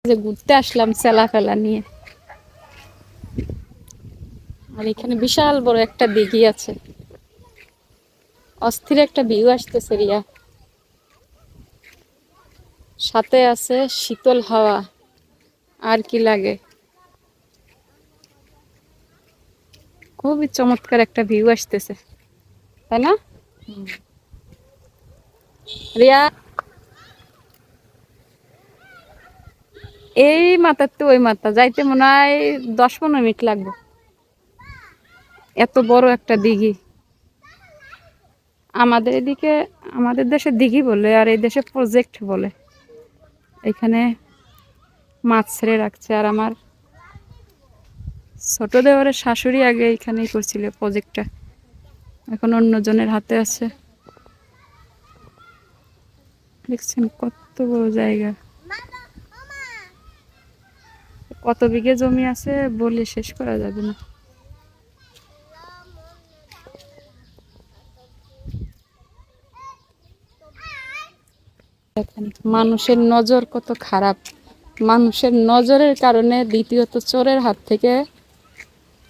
যে ঘুরতে আসলাম সেলা ফেলা নিয়ে। আর এখানে বিশাল বড় একটা দিঘি আছে, অস্থির একটা ভিউ আসতেছে রিয়া। সাথে আছে শীতল হাওয়া, আর কি লাগে। খুবই চমৎকার একটা ভিউ আসতেছে, তাই না রিয়া? এই মাথার তো ওই মাথা যাইতে মনে হয় 10-15 মিনিট লাগবে, এত বড় একটা দিঘি। আমাদের এদিকে, আমাদের দেশে দিঘি বলে, আর এই দেশে প্রজেক্ট বলে। এখানে মাছ ছেড়ে রাখছে, আর আমার ছোট দেওরের শাশুড়ি আগে এখানেই করছিল প্রজেক্টটা, এখন অন্যজনের হাতে আছে। দেখছেন কত বড় জায়গা, কত বিঘে জমি আছে বলে শেষ করা যাবে না। দেখেন মানুষের নজর কত খারাপ, মানুষের নজরের কারণে দ্বিতীয়ত চোরের হাত থেকে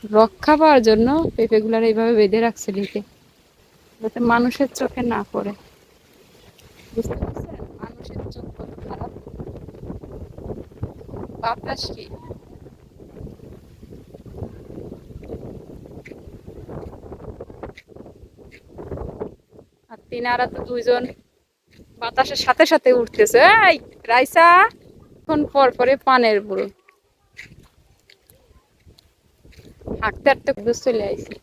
রক্ষা পাওয়ার জন্য পেঁপেগুলার এইভাবে বেঁধে রাখছে লিখে, যাতে মানুষের চোখে না পড়ে। বুঝতে পারছেন মানুষের চোখ কত খারাপ। বাতাস কি, আর তিনারা তো দুইজন বাতাসের সাথে সাথে উঠতেছে। এই রাইসা, এখন পর পরে পানের বুড়ো হাঁটতে হাঁটতে চলে আইছে।